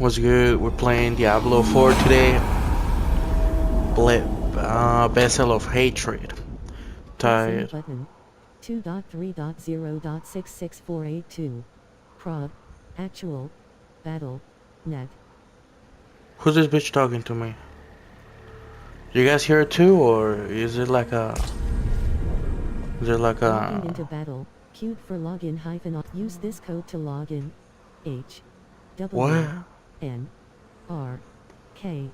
What's good? We're playing Diablo 4 today. Vessel of Hatred. Tired. Button 2.3.0.66482. Prod. Actual. Battle. Net. Who's this bitch talking to me? You guys hear it too, or is it like a... Logging into battle. Queued for login hyphen. Use this code to login. H. W. What? N. R. K.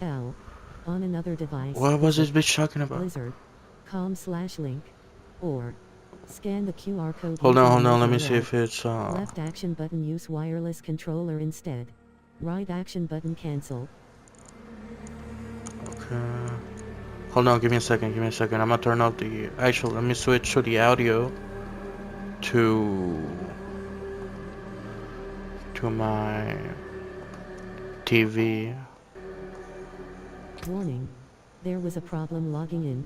L. On another device. What was this bitch talking about? Blizzard. com/link. Or. Scan the QR code. Hold on, let me see if it's Left action button use wireless controller instead. Right action button cancel. Okay. Hold on, give me a second. I'm gonna turn off the... Actually, let me switch to the audio to my TV. Warning. There was a problem logging in.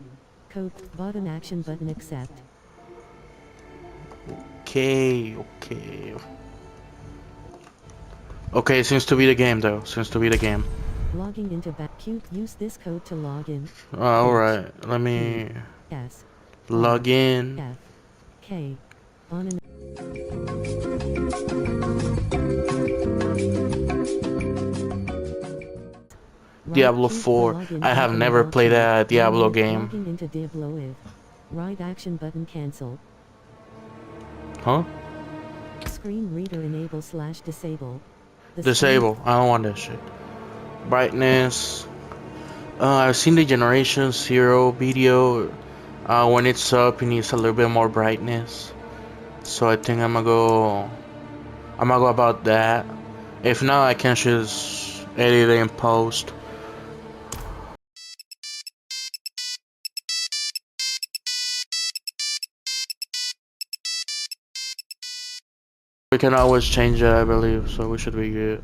Code button action button accept. Okay. Okay, seems to be the game though. Logging into queue. Use this code to log in. Alright, let me S. log in. F. K. On an Diablo 4. I have never played a Diablo game. Logging into Diablo Vl. Right action button cancel. Huh? Screen reader enable/disable. Disable. I don't want that shit. Brightness. I've seen the Generation 0 video. When it's up, it needs a little bit more brightness. So I think I'm gonna go about that. If not, I can just edit it in post. We can always change it, I believe, so we should be good.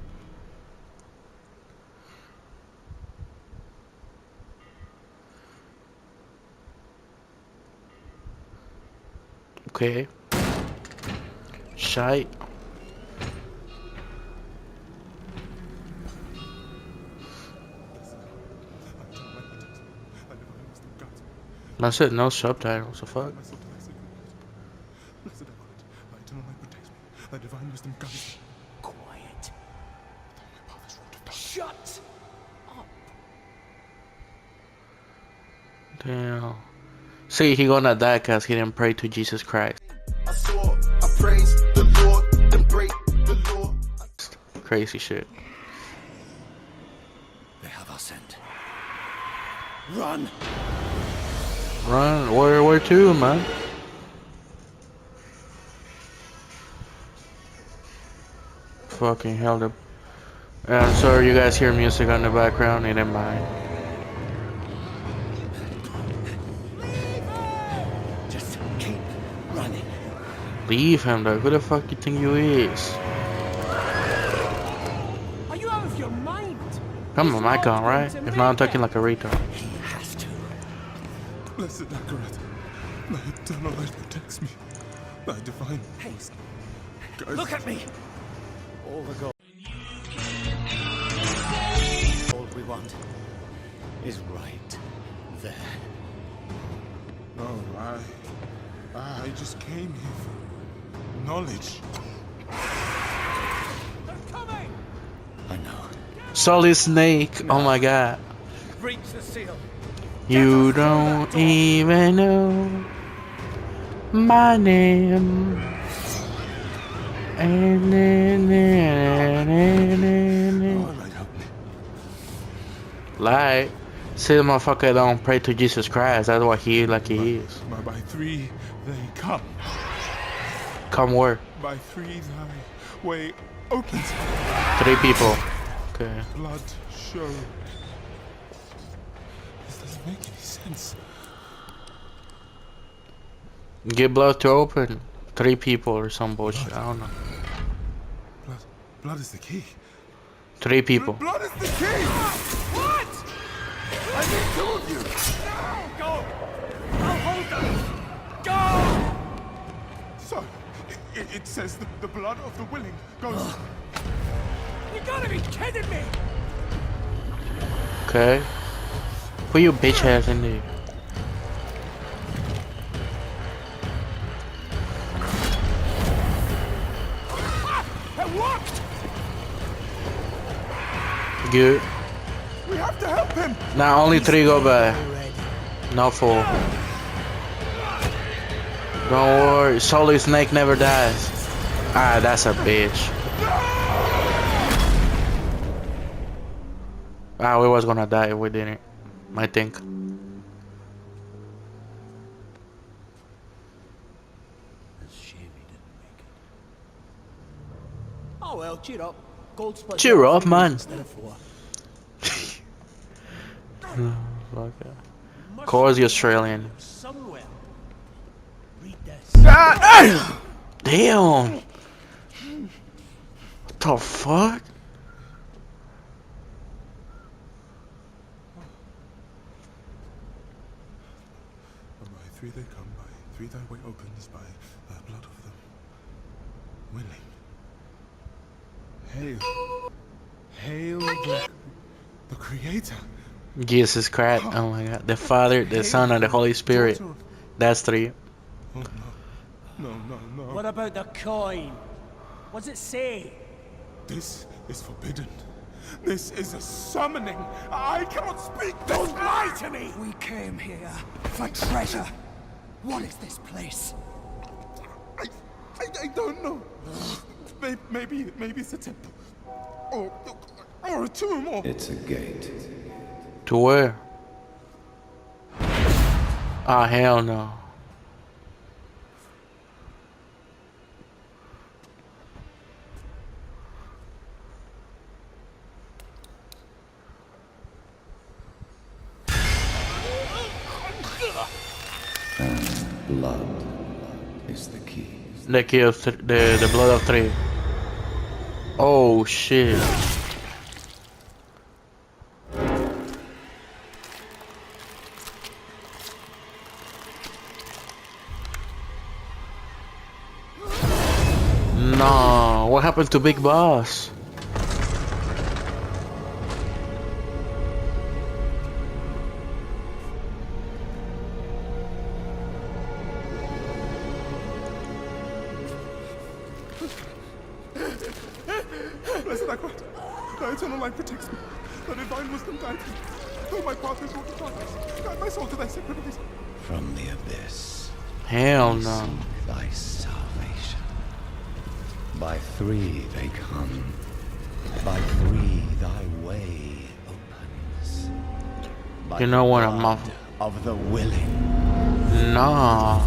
Okay. Shite. That's it, no subtitles, the fuck? Quiet. Shut up. Damn. See, he gonna die because he didn't pray to Jesus Christ. I praise the Lord, then break the law. Crazy shit. They have our scent. Run. Run? Where to, man? Fucking hell, I'm sorry you guys hear music on the background, it ain't mine. Just keep running. Leave him though, who the fuck you think you is? Are you out of your mind? Come on, mic on, right? If not, I'm talking like a retard. He has to. Blessed Akarat, thy eternal light protects me. Thy divine Haste. guides. Look at me. All the gold. All we want is right there. No, I just came here for knowledge. They're coming! I know. Solid Snake, oh my god. Breach the seal. You don't even know my name. Oh, light help me. Like, say the motherfucker don't pray to Jesus Christ. That's why he is like he is. By three they come. Come where? By three thy way opens. 3 people. Okay. Blood shows. This doesn't make any sense. Get blood to open. 3 people or some bullshit. I don't know. Blood is the key. 3 people. Blood is the key! What? I need 2 of you! Go! I'll hold them! Go! So, it says that the blood of the willing goes... You gotta be kidding me! Okay. Put your bitch ass in there. It worked! Good. We have to help him! Now only 3 go by. Not 4. Don't worry, Solid Snake never dies. Ah, that's a bitch. Ah, we was gonna die if we didn't. I think. It's a shame he didn't make it. Oh well, cheer up. Gold split. Cheer up, man. Instead of 4. Fuck yeah. Cause the Australian. Somewhere. Read this. Damn. What the fuck? By 3 they come, by 3 thy way opens, by the blood of them willing. Hail. Hail the Creator. Jesus Christ. Oh my god. The Father, the Son, and the Holy Spirit. That's 3. Oh no. No. What about the coin? What's it say? This is forbidden. This is a summoning. I cannot speak. Don't lie to me! We came here for treasure. What is this place? I don't know. Maybe it's a temple. Or a tomb or... It's a gate. To where? Ah, hell no. Blood is the key. The key of the blood of 3. Oh shit. No, what happened to Big Boss? Blessed Akrat, thy eternal light protects me. Thy divine wisdom guides me. Though my path is walking darkness, guide my soul to thy sacred ways. From the abyss, Hell no. seek thy salvation. By 3 they come. By 3 thy way opens. By You know what, I'm blood off. of the willing. Nah.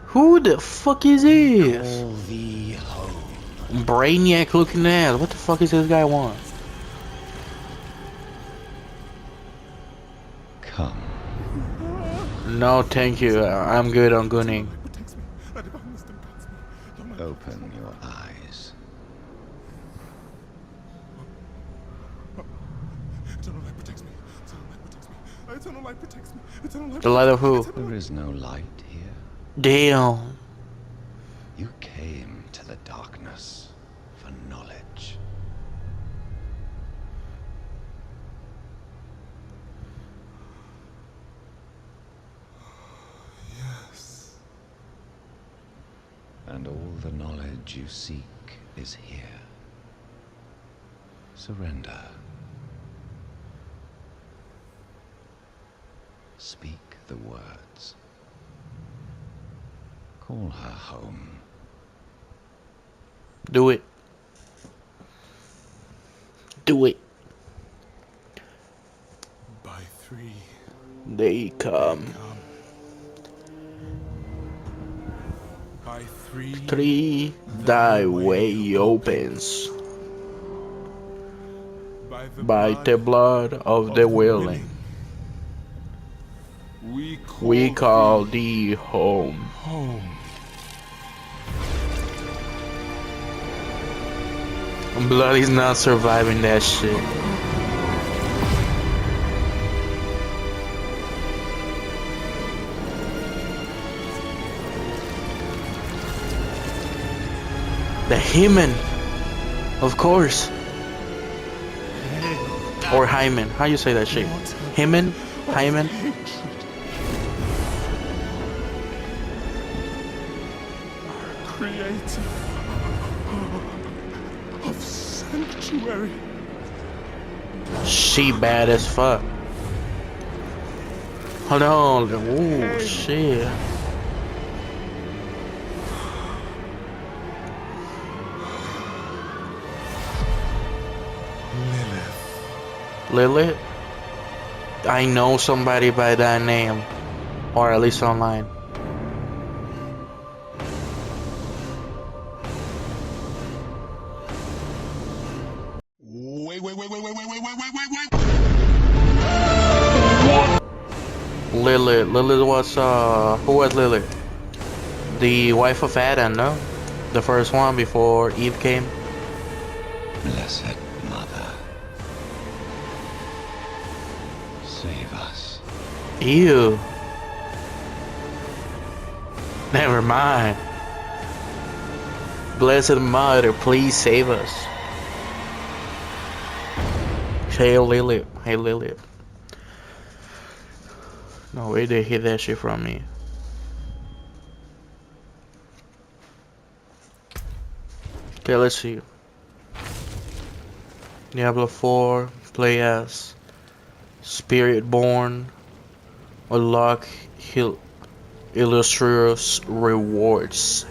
Who the fuck is this? Call thee home. Brainiac looking ass. What the fuck is this guy want? Come. No, thank you. I'm good on gunning. Protects me. Thy divine wisdom guides me. Though my Open your eyes. eternal light protects me. Eternal light protects me. Thy eternal light protects me. Eternal light The light of who? There is no light here. Damn. You came to the darkness for knowledge. Yes. And all the knowledge you seek is here. Surrender. Speak the words. Call her home. Do it. Do it. By 3 They come. By 3 3 thy way opens. By the blood of the willing. We call thee home. home. Blood is not surviving that shit. The human. Of course. Or Hyman. How you say that shit? Hyman? Hyman? Creator of sanctuary. She bad as fuck. Hold on. Ooh, shit. Lilith? I know somebody by that name. Or at least online. Lilith. Lilith was, who was Lilith? The wife of Adam, no? The first one before Eve came? Blessed Mother, save us. Ew. Never mind. Blessed Mother, please save us. Hail Lilith. Hey Lilith. No way they hid that shit from me. Okay, let's see. Diablo 4, play as Spiritborn, unlock illustrious rewards.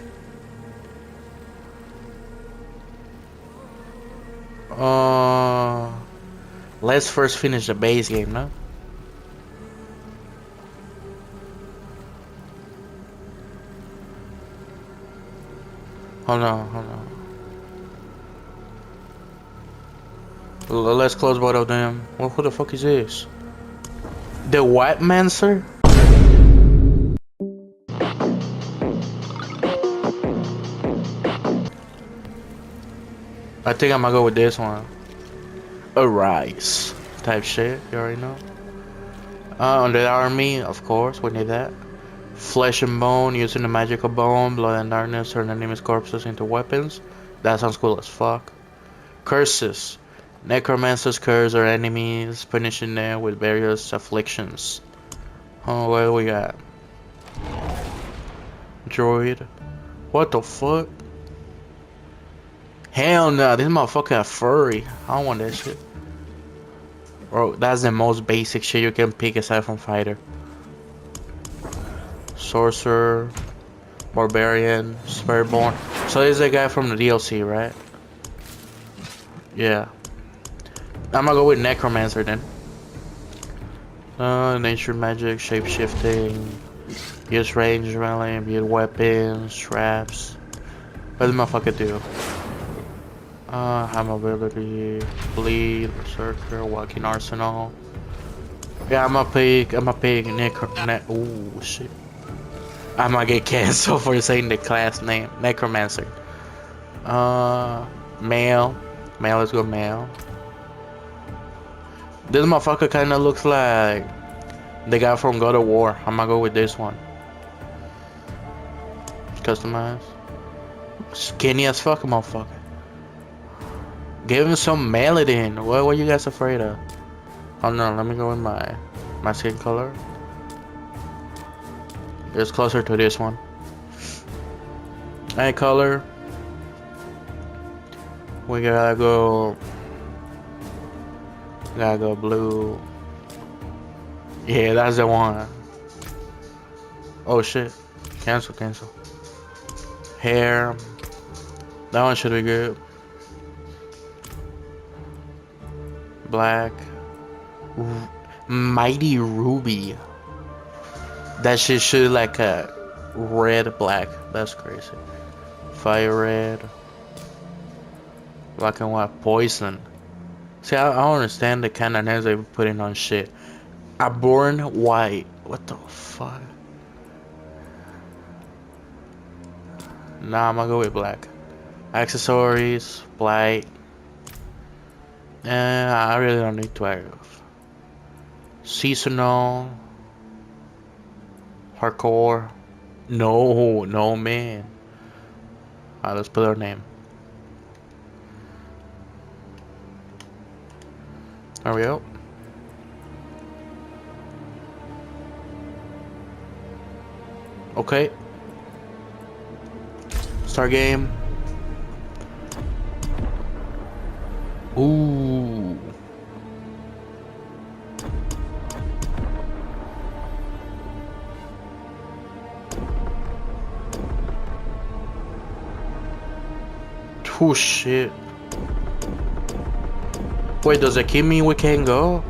Let's first finish the base game, no? Hold on, hold on. Let's close both of them. Well, who the fuck is this? The Necromancer? I think I'm gonna go with this one. Arise. Type shit, you already know. Undead army, of course, we need that. Flesh and bone, using the magical bone, blood and darkness, turn enemies' corpses into weapons. That sounds cool as fuck. Curses. Necromancer's curse our enemies, punishing them with various afflictions. Oh, what do we got? Droid. What the fuck? Hell no, this motherfucker a furry. I don't want that shit. Bro, that's the most basic shit you can pick aside from fighter. Sorcerer, Barbarian, Spiritborn. So this is a guy from the DLC, right? Yeah. I'm gonna go with Necromancer then. Nature magic, shape shifting, use range, melee, build weapons, traps. What does the motherfucker do? High mobility, bleed, berserker, walking arsenal. Yeah, I'm gonna pick ooh, shit. I might get canceled for saying the class name. Necromancer. Male. Male, let's go male. This motherfucker kinda looks like the guy from God of War. I'm gonna go with this one. Customize. Skinny as fuck, motherfucker. Give him some melody in. What are you guys afraid of? Oh no, let me go with my skin color. It's closer to this one. Eye color. We gotta go blue. Yeah, that's the one. Oh shit. Cancel. Hair. That one should be good. Black. Mighty Ruby. That shit should like a red black. That's crazy. Fire red. Black and white. Poison. See, I don't understand the kind of names they putting on shit. Abhorrent white. What the fuck? Nah, I'm gonna go with black. Accessories. Black. I really don't need to have. Seasonal. Hardcore. No man. Alright, let's put our name. Hurry up. Okay. Start game. Ooh. Oh shit. Wait, does it keep me we can't go?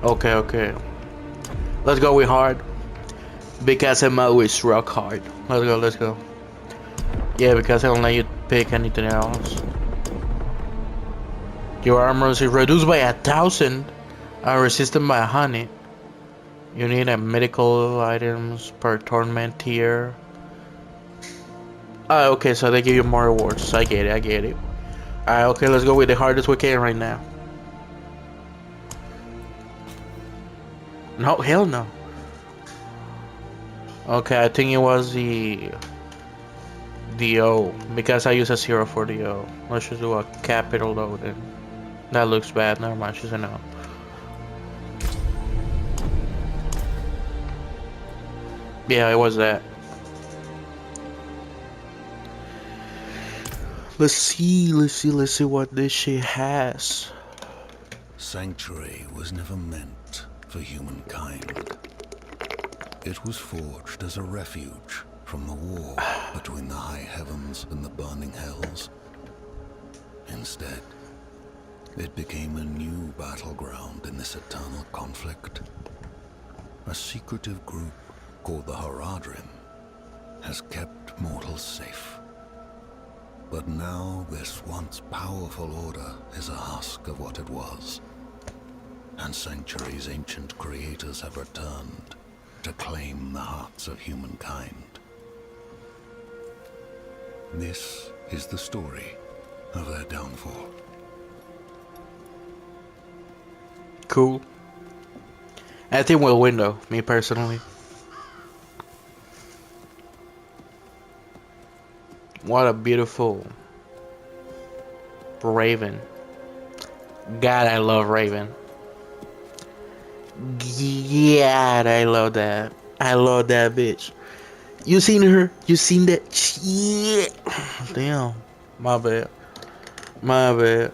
Okay, okay. Let's go with hard. Because I'm always rock hard. Let's go, let's go. Yeah, because I don't let you pick anything else. Your armor is reduced by 1,000. Resistant by 100. You need a medical items per tournament tier. Oh, okay, so they give you more rewards. I get it, I get it. Alright, okay, let's go with the hardest we can right now. No, hell no. Okay, I think it was the O, because I use a 0 for the O. Let's just do a capital O then. That looks bad, never mind, she's an O. Yeah, it was that. Let's see what this shit has. Sanctuary was never meant for humankind. It was forged as a refuge from the war between the high heavens and the burning hells. Instead, it became a new battleground in this eternal conflict. A secretive group called the Haradrim has kept mortals safe. But now this once powerful order is a husk of what it was. And Sanctuary's ancient creators have returned to claim the hearts of humankind. This is the story of their downfall. Cool. I think we'll win though, me personally. What a beautiful Raven. God, I love Raven. God, I love that. I love that bitch. You seen her? You seen that shit? Damn. My bad. My bad.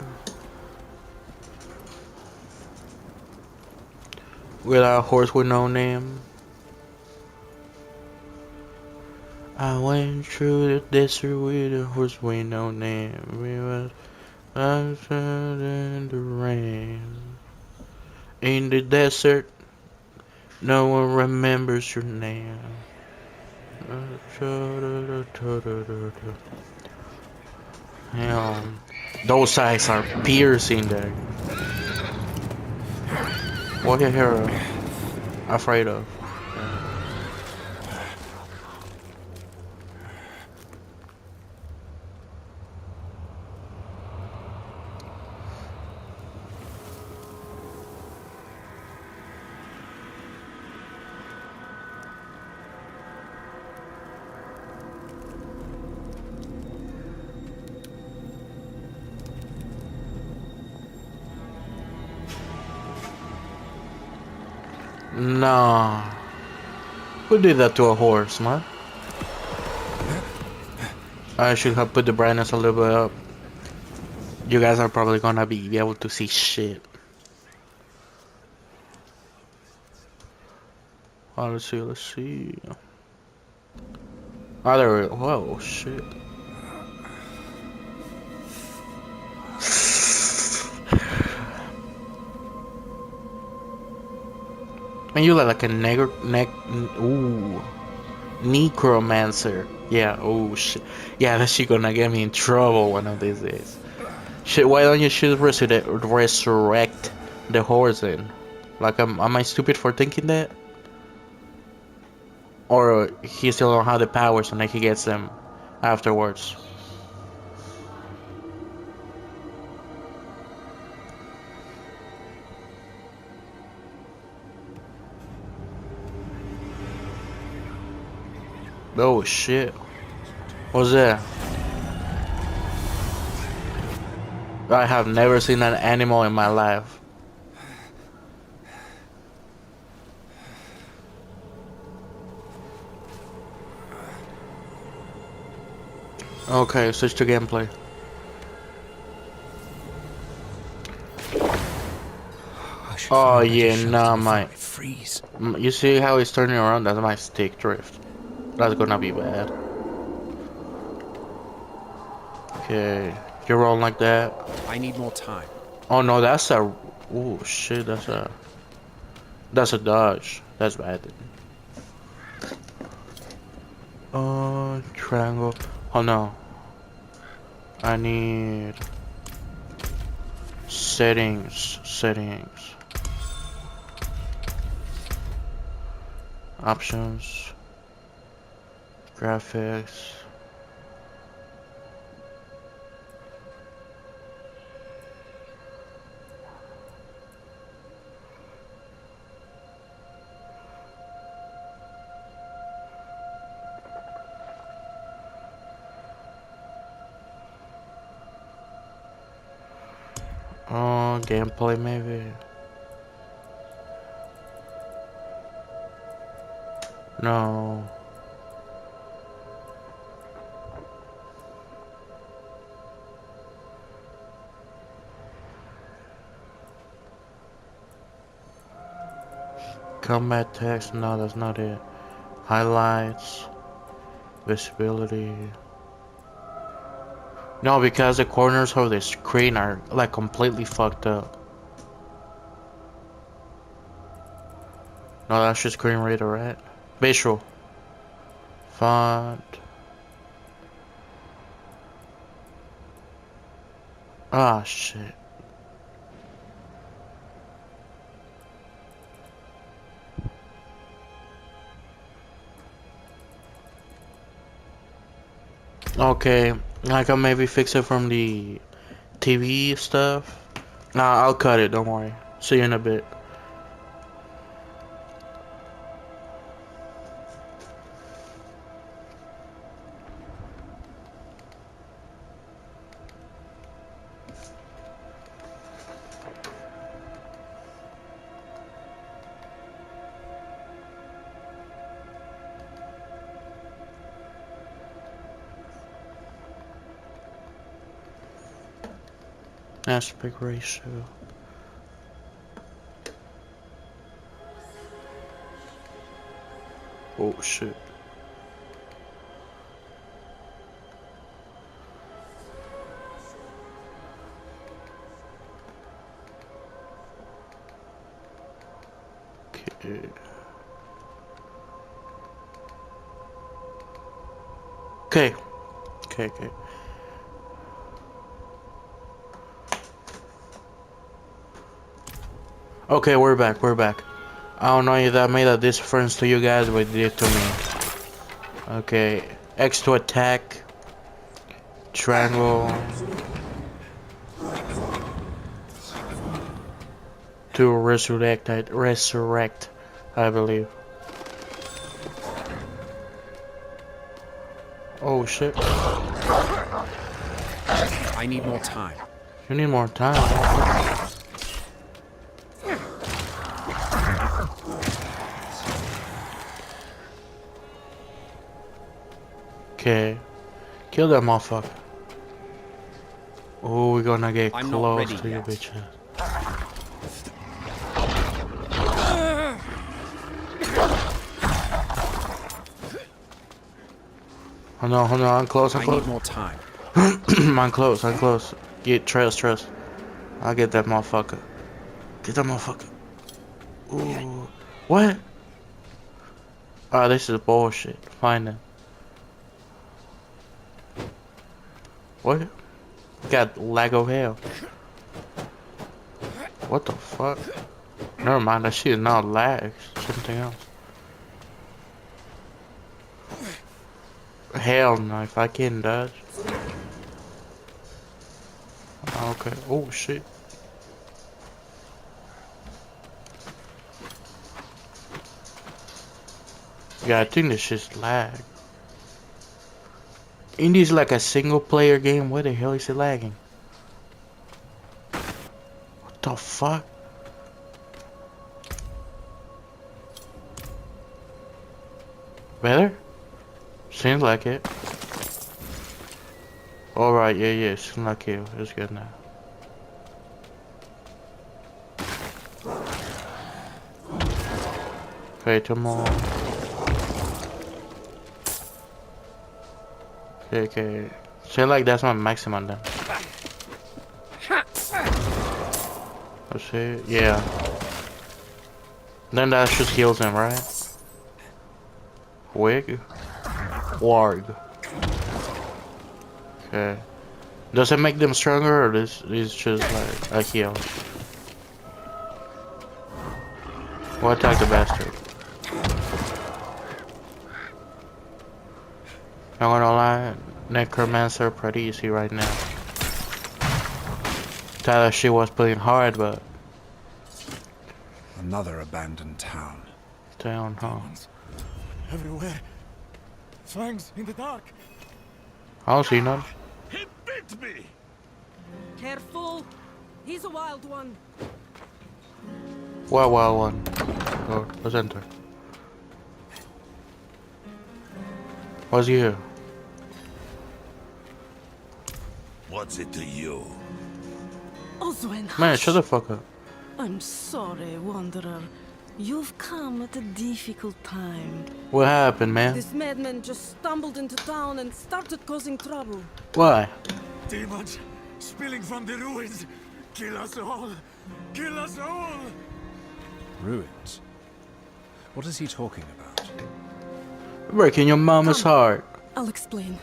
Without a horse with no name. I went through the desert with a horse with no name. We was outside in the rain. In the desert, no one remembers your name. Damn, those eyes are piercing there. What are you afraid of? Nah. Who did that to a horse, man? I should have put the brightness a little bit up. You guys are probably gonna be able to see shit. Oh, let's see, let's see. Oh, there. Whoa, shit. Man, you look like a Necromancer. Yeah, oh shit. Yeah, that shit gonna get me in trouble one of these days. Shit, why don't you just resurrect the horse then? Like, am I stupid for thinking that? Or he still don't have the powers and then he gets them afterwards? Oh shit. What's that? I have never seen an animal in my life. Okay, switch to gameplay. I should Oh find better yeah, shelter nah, before my. I freeze. You see how he's turning around? That's my stick drift. That's gonna be bad. Okay, you're rolling like that. I need more time. Oh no, that's a. Oh shit, that's a. That's a dodge. That's bad. Triangle. Oh no. I need settings. Settings. Options. Graphics. Gameplay maybe. No. Combat text, no, that's not it. Highlights, visibility. No, because the corners of the screen are like completely fucked up. No, that's just screen reader, right? Visual. Font. Ah, shit. Okay, I can maybe fix it from the TV stuff. Nah, I'll cut it, don't worry. See you in a bit. Aspect ratio. Oh shit. Okay. Okay. Okay, okay. Okay, we're back, we're back. I don't know if that made a difference to you guys, but it did to me. Okay, X to attack. Triangle. To resurrect, I believe. Oh shit. I need more time. You need more time. Okay. Kill that motherfucker. Oh, we're gonna get I'm not close ready to you, yet. bitches. Hold on, I'm close, I'm I close. need more time. I'm close, I'm close. Get trust. I'll get that motherfucker. Get that motherfucker. Ooh. What? Ah, this is bullshit. Find him. What? Got lag of hell. What the fuck? Never mind, that shit is not lag. Something else. Hell no, if I can dodge. Okay. Oh shit. Yeah, I think this shit's lag. Indie's like a single player game. Where the hell is it lagging? What the fuck? Better? Seems like it. Alright, yeah, it's not kill. It's good now. Okay, 2 more. Okay. Seems like that's my maximum then. Let's see. Yeah. Then that just heals him, right? Wig? Warg. Okay. Does it make them stronger, or this is just like a heal? We'll attack the bastard. Not gonna lie, Necromancer pretty easy right now. Thought that shit was playing hard, but Another abandoned town. down, huh? Everywhere. Fangs in the dark. I don't see none. He bit me! Careful! He's a wild one. Well, one. Oh, let's enter. What's here? What's it to you? Oswen, Man, shut the fuck up. I'm sorry, Wanderer. You've come at a difficult time. What happened, man? This madman just stumbled into town and started causing trouble. Why? Demons spilling from the ruins. Kill us all! Kill us all! Ruins? What is he talking about? Breaking your mama's Come. heart. I'll explain.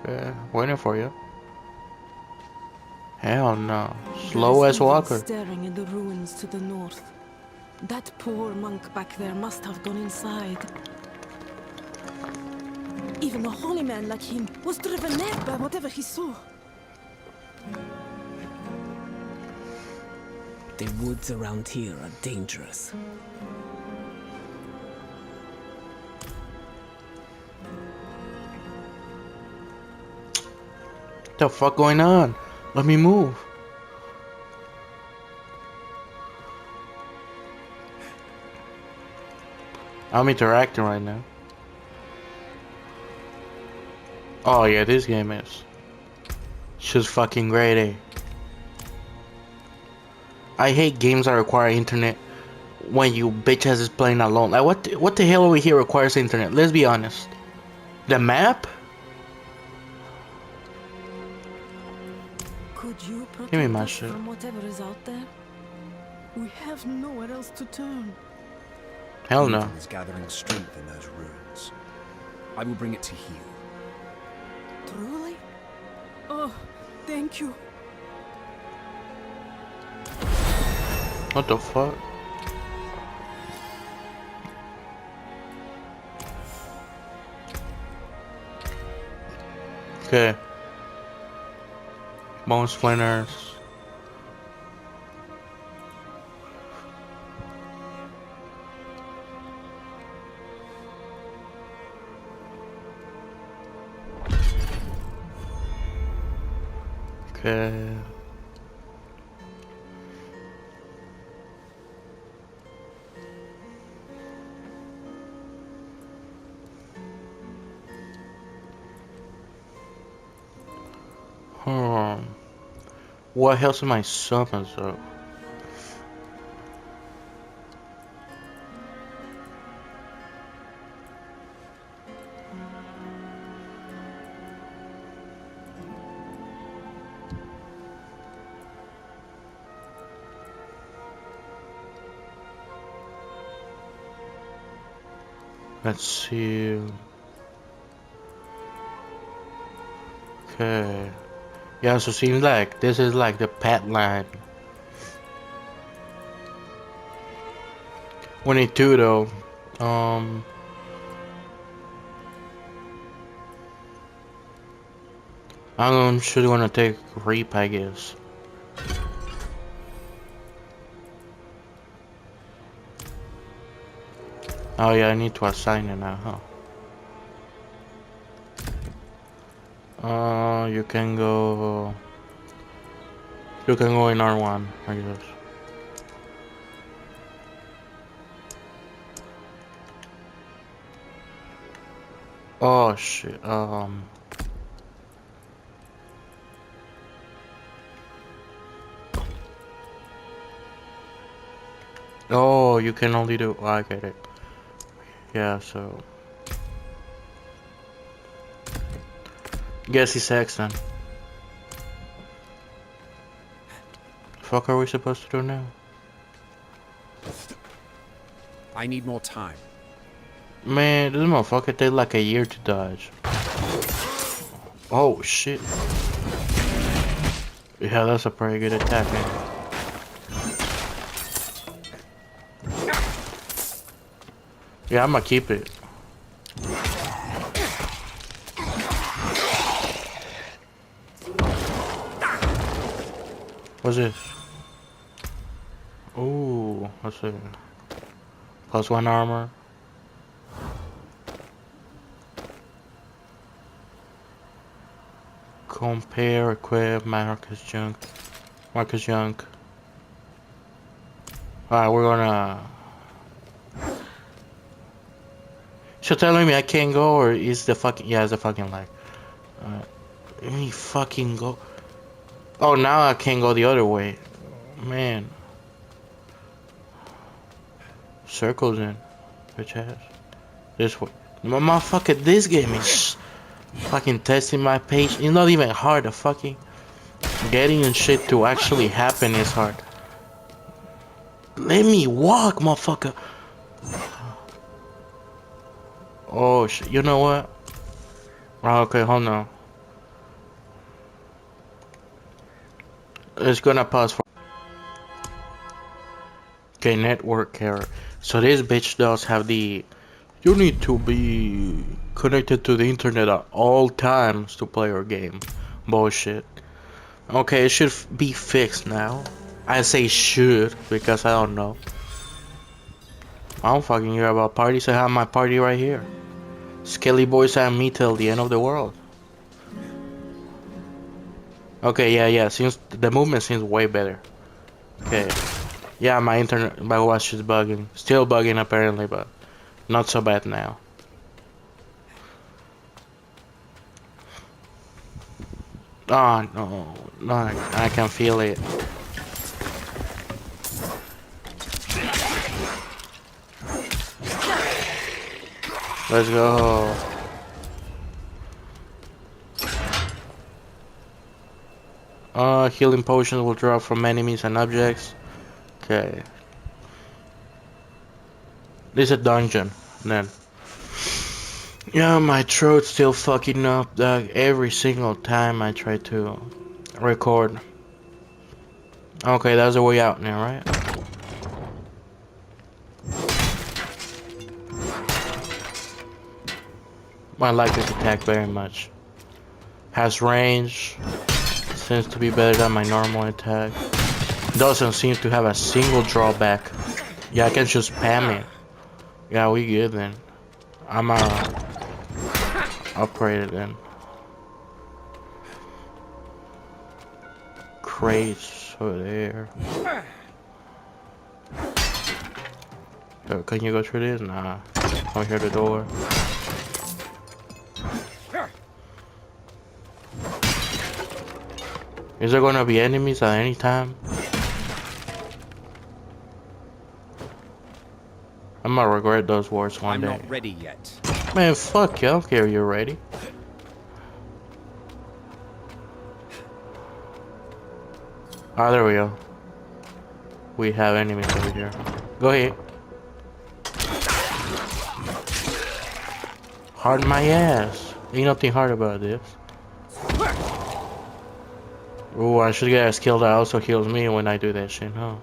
Okay, waiting for you. Hell no. Slow There is as something walker. staring in the ruins to the north. That poor monk back there must have gone inside. Even a holy man like him was driven mad by whatever he saw. The woods around here are dangerous. What the fuck going on? Let me move. I'm interacting right now. Oh yeah, this game is just fucking great, eh? I hate games that require internet when you bitch ass is playing alone. Like what the hell over here requires internet? Let's be honest. The map? Could you Give me protect my us shit. from whatever is out there? We have nowhere else to turn. Hell no. Evil is gathering strength in those ruins. I will bring it to heal. Truly? Oh, thank you. What the fuck? Okay. Bone splinters. Okay. What else am I summons up? Let's see. Okay. Yeah, so seems like this is like the pet line. 22 though. I'm sure gonna take Reap, I guess. Oh yeah, I need to assign it now, huh? You can go. You can go in R1, I guess. Oh shit. Oh, you can only do. Oh, I get it. Yeah, so. Guess he's X then. Fuck are we supposed to do now? I need more time. Man, this motherfucker take like a year to dodge. Oh shit. Yeah, that's a pretty good attack, man. Yeah, I'ma keep it. What's this? Ooh, what's it? +1 armor. Compare, equip, Marcus junk. Marcus junk. Alright, we're gonna. So telling me I can't go, or is the fucking. Yeah, it's the fucking lag. Let me fucking go. Oh, now I can't go the other way. Man. Circles in. Bitch ass. This way. Motherfucker, this game is fucking testing my patience. It's not even hard. The fucking getting and shit to actually happen is hard. Let me walk, motherfucker. Oh shit. You know what? Oh, okay, hold on. It's gonna pause for. Okay, network error. So this bitch does have the. You need to be connected to the internet at all times to play your game. Bullshit. Okay, it should be fixed now. I say should because I don't know. I don't fucking hear about parties. I have my party right here. Skelly boys and me till the end of the world. Okay, yeah. Seems the movement seems way better. Okay. Yeah, my internet, my watch is bugging. Still bugging apparently, but not so bad now. Oh no, I can feel it. Let's go. Healing potions will drop from enemies and objects. Okay. This is a dungeon, then. Yeah, my throat's still fucking up, dog. Every single time I try to record. Okay, that's the way out now, right? I like this attack very much. Has range. Seems to be better than my normal attack. Doesn't seem to have a single drawback. Yeah, I can just spam it. Yeah, we good then. I'm upgraded then. Crates over there. Can you go through this? Nah. Don't hear the door. Is there gonna be enemies at any time? I'm gonna regret those words one day. I'm not ready yet. Man, fuck you. I don't care if you're ready. Ah, there we go. We have enemies over here. Go ahead. Hard my ass. Ain't nothing hard about this. Ooh, I should get a skill that also heals me when I do that shit, huh?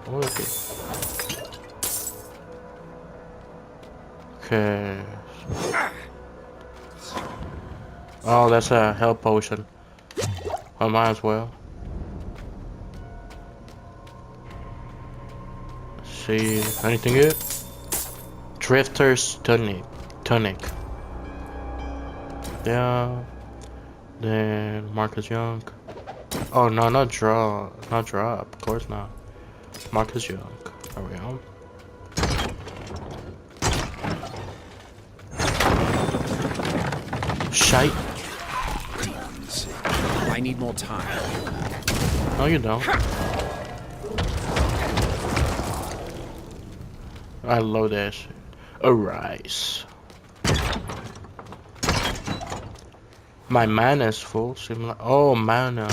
Okay. Okay. Oh, that's a health potion. I might as well. Let's see, anything good? Drifter's tonic. Yeah. Then Marcus Young. Oh no, not drop. Of course not. Marcus Young. There we go. Shite. I need more time. No, you don't. I love that shit. Arise. My mana is full. Oh, mana.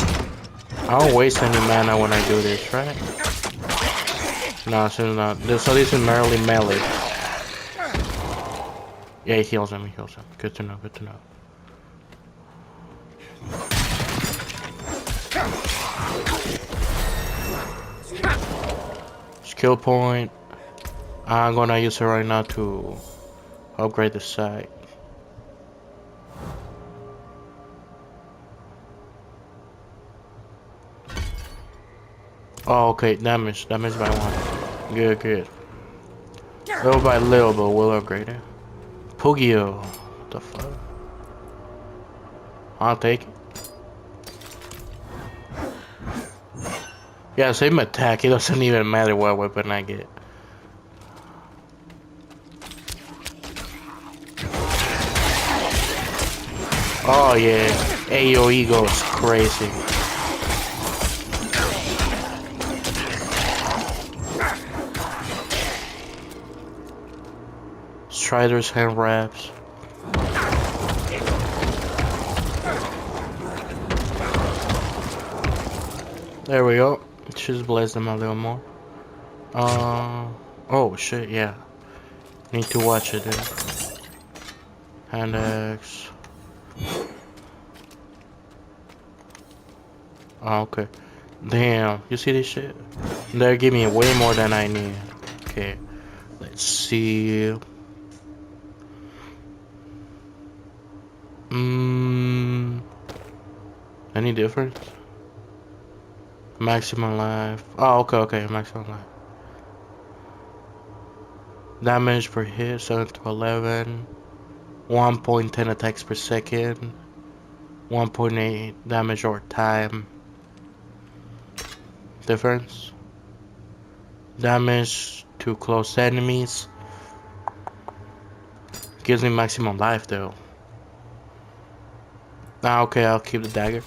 I don't waste any mana when I do this, right? No, it's not. So this is merely melee. Yeah, he heals him. He heals him. Good to know. Good to know. Skill point. I'm gonna use it right now to upgrade the site. Oh, okay. Damage by 1. Good, good. Little by little, but we'll upgrade it. Pugio. What the fuck? I'll take it. Yeah, same attack. It doesn't even matter what weapon I get. Oh yeah, AoE goes crazy. Strider's hand wraps. There we go. Just bless them a little more. Oh shit, yeah. Need to watch it then. Hand axe. Oh, okay. Damn, you see this shit? They're giving me way more than I need. Okay, let's see. Any difference? Maximum life. Oh, okay, maximum life. Damage per hit, 7 to 11. 1.10 attacks per second. 1.8 damage over time. Difference. Damage to close enemies. Gives me maximum life though. Ah, okay, I'll keep the dagger.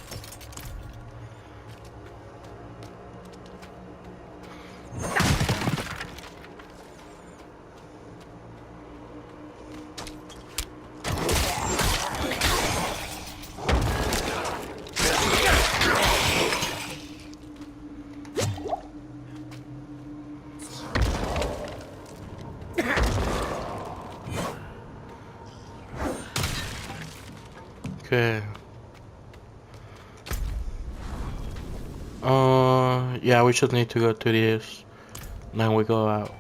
Okay. Yeah, we just need to go to this. Then we go out.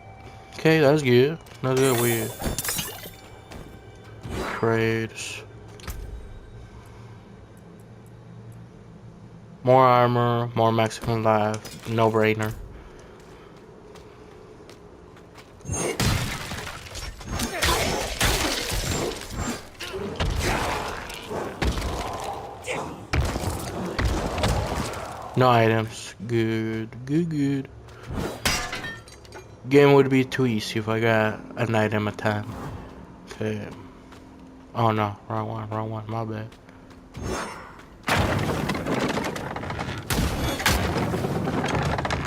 Okay, that's good. That's good. We trades. More armor, more maximum life. No brainer. No items. Good. Game would be too easy if I got an item at a time. Okay. Oh no, wrong one, my bad.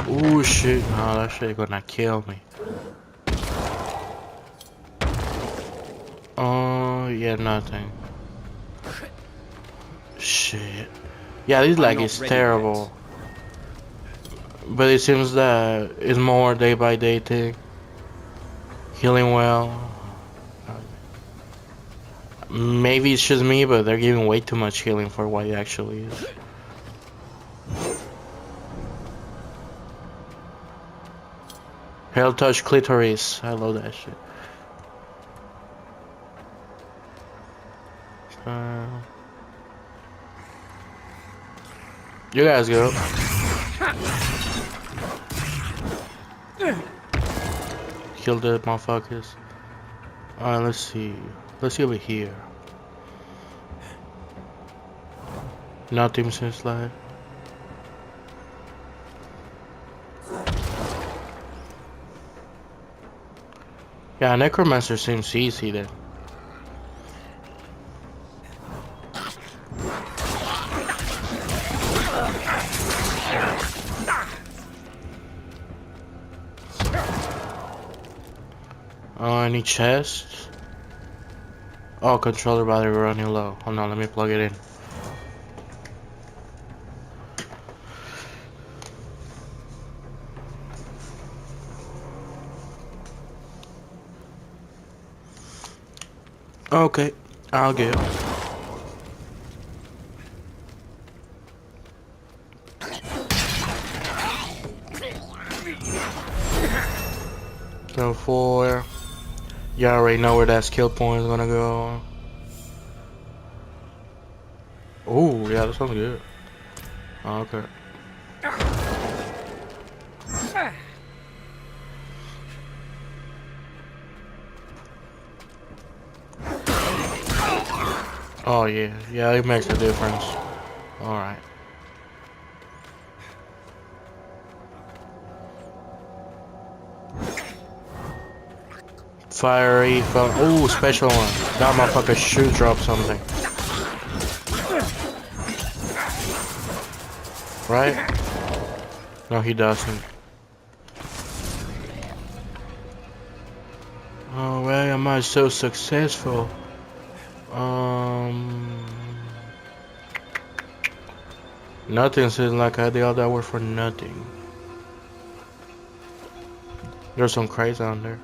Ooh shit, no, that shit gonna kill me. Oh, yeah, nothing. Shit. Yeah, this lag is terrible. But it seems that it's more day by day thing. Healing well. Maybe it's just me, but they're giving way too much healing for what it actually is. Hell touch clitoris. I love that shit. You guys go. Kill the motherfuckers. Alright, let's see. Let's see over here. Nothing since life. Yeah, Necromancer seems easy then. Any chests? Oh, controller battery running low. Hold on, let me plug it in. Okay, I'll get it. So 4. You already know where that skill point is gonna go. Oh, yeah, that sounds good. Okay. Oh yeah, yeah, it makes a difference. Alright. Fiery fun. Oh, special one. That motherfucker should drop something. Right? No, he doesn't. Oh, why am I so successful? Nothing seems like I did all that work for nothing. There's some crates on there.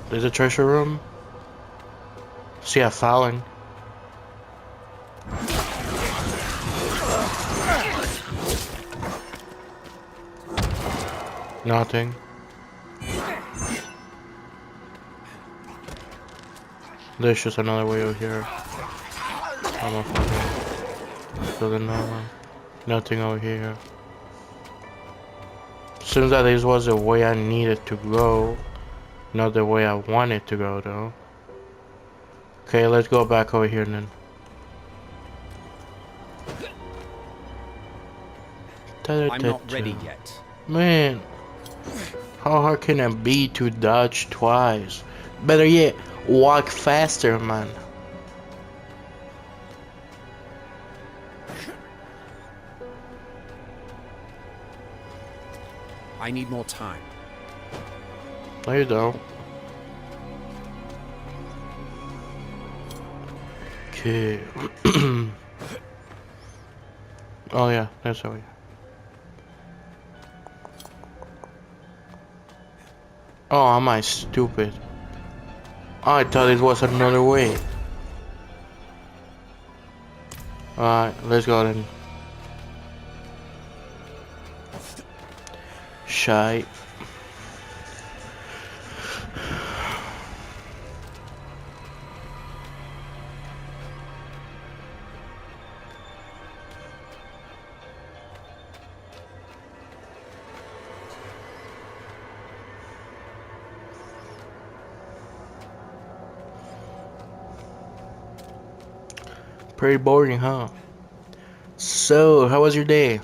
There's a treasure room. See a falling. Nothing. There's just another way over here. I'm a fucking. So then nothing over here. Seems that this was the way I needed to go, not the way I wanted to go though. Okay, let's go back over here then. I'm not ready yet. Man, how hard can it be to dodge twice? Better yet, walk faster, man. I need more time. No, you don't. Okay. Oh yeah, that's over here. Oh, am I stupid? I thought it was another way. Alright, let's go then. Shy. Pretty boring, huh? So, how was your day?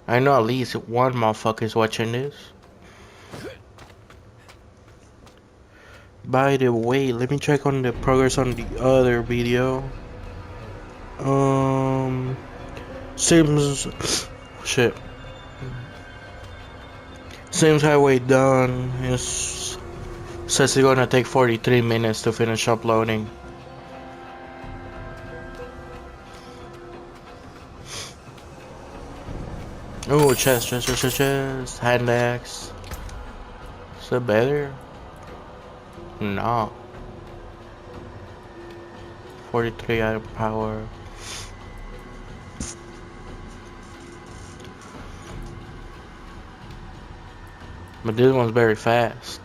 I know at least one motherfucker is watching this. By the way, let me check on the progress on the other video. Seems shit. Seems highway done. Says it's gonna take 43 minutes to finish uploading. Oh, chest, hand axe. Is it better? No. 43 item power. But this one's very fast.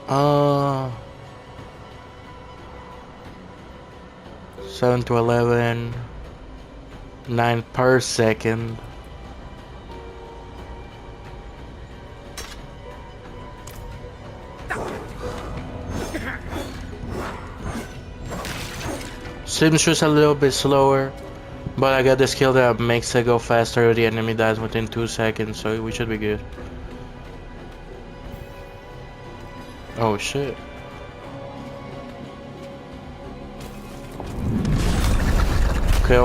Uh, 7 to 11, 9 per second. Seems just a little bit slower, but I got the skill that makes it go faster. The enemy dies within 2 seconds, so we should be good. Oh shit. Okay.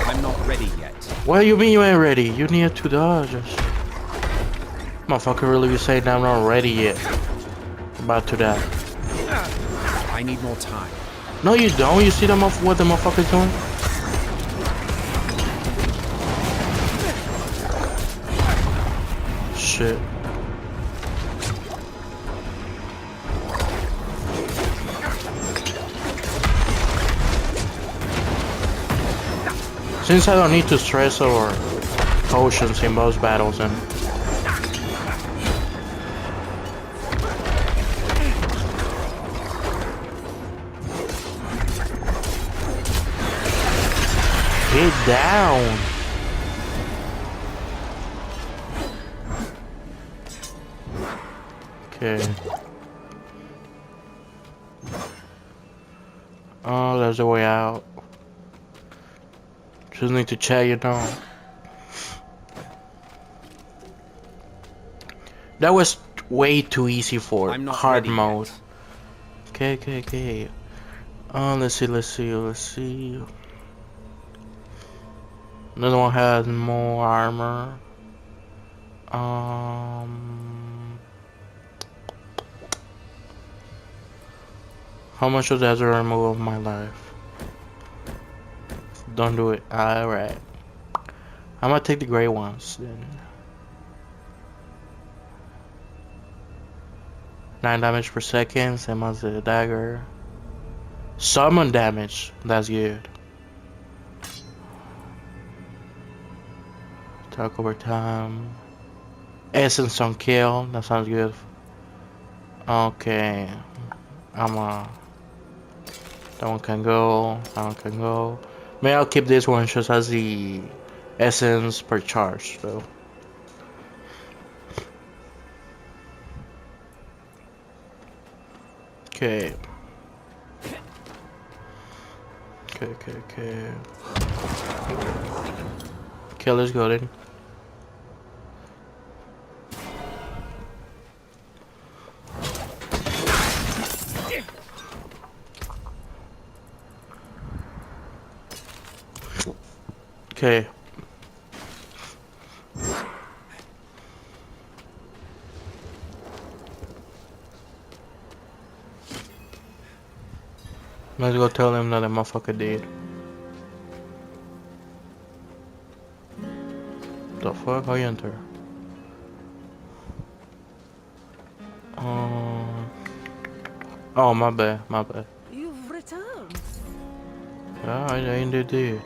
I'm not ready yet. What do you mean you ain't ready? You need to dodge. Motherfucker really be saying I'm not ready yet. About to die. I need more time. No, you don't. You see what the motherfucker's doing? Shit. Since I don't need to stress over potions in boss battles and get down. Okay. Oh, there's a way out. Just need to check, you know. That was way too easy for I'm not hard ready mode. yet. Okay. Let's see. Another one has more armor. How much of that will remove of my life? Don't do it. Alright. I'm gonna take the gray ones then. 9 damage per second, same as the dagger. Summon damage, that's good. Attack over time. Essence on kill, that sounds good. Okay. That one can go, that one can go. Maybe I'll keep this one just as the essence per charge though. Okay. Okay, let's go then. Okay. Let's go tell him that the motherfucker did. The fuck? How you enter? Oh, my bad. You've returned. Yeah, I indeed did.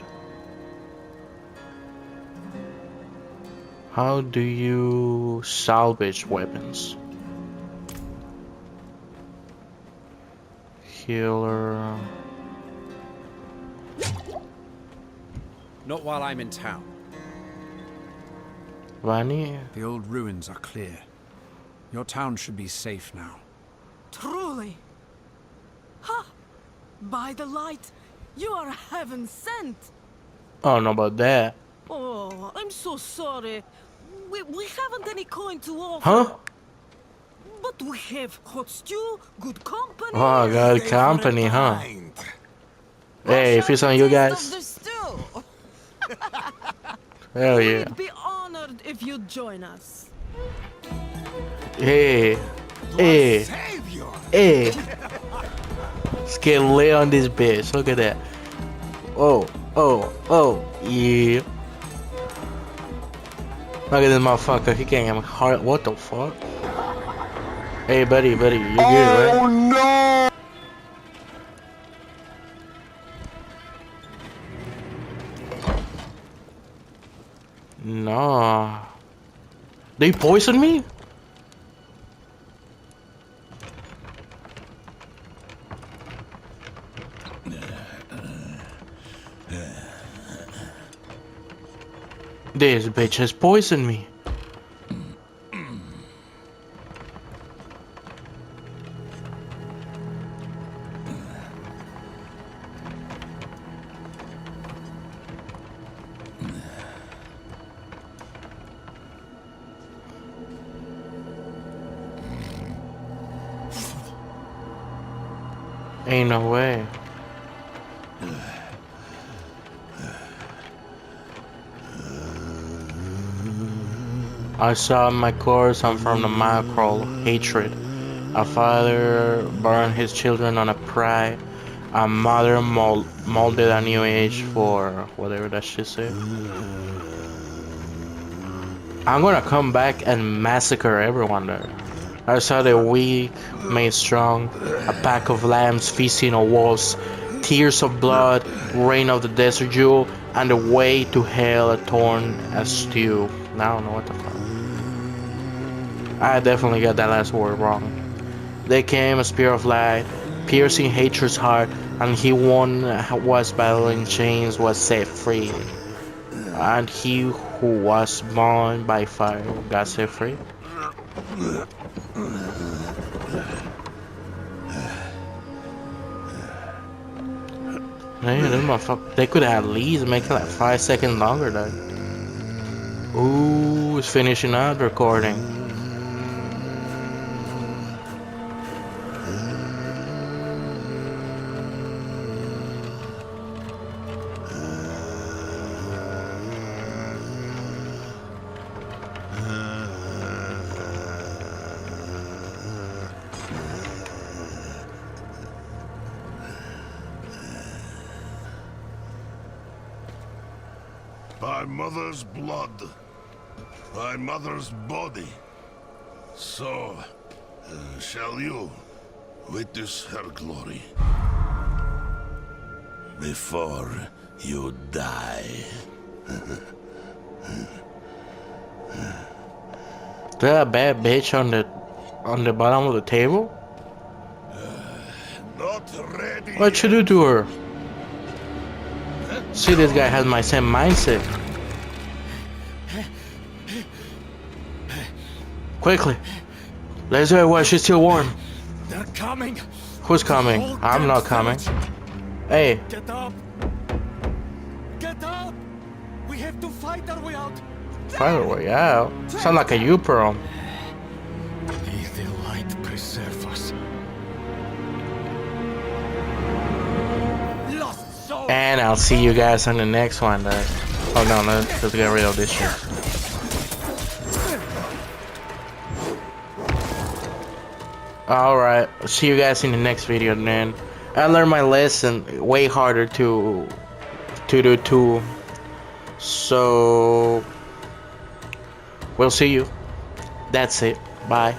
How do you salvage weapons? Healer. Not while I'm in town. Vani? The old ruins are clear. Your town should be safe now. Truly. Ha! By the light, you are heaven sent. Oh, no about that. Oh, I'm so sorry. We haven't any coin to offer. Huh? But we have hot stew, good company. Oh, God, company, huh? Hey, if it's on you guys. Hell yeah. We'd be honored if you'd join us. Hey. Let's get lit on this bitch. Look at that. Oh, yeah. Look at this motherfucker. He can't get hard. What the fuck? Hey, buddy, you good, right? Oh no! Nah. They poisoned me? This bitch has poisoned me. Ain't no way. I saw my course, I'm from the macro hatred. A father burned his children on a pride. A mother molded a new age for whatever that shit said. I'm gonna come back and massacre everyone there. I saw the weak made strong, a pack of lambs feasting on wolves, tears of blood, rain of the desert jewel, and the way to hell torn as stew. I don't know what the fuck. I definitely got that last word wrong. They came a spear of light, piercing hatred's heart, and he one was battling chains was set free. And he who was bound by fire got set free. Man, this motherfucker, they could at least make it like 5 seconds longer though. Ooh, it's finishing up the recording. By mother's blood, by mother's body, so shall you witness her glory before you die. Is that a bad bitch on the bottom of the table? Not ready. What you do to her? See, this guy has my same mindset. Quickly, let's do it while she's still warm. They're coming. Who's coming? I'm not coming. Hey, Get up. Get up. We have to fight our way out. find a way out. Sound like a U-prom. May the light preserve us. Lost soul. And I'll see you guys on the next one. Oh no, let's get rid of this shit. Alright, see you guys in the next video then. I learned my lesson way harder to do too. So we'll see you. That's it. Bye.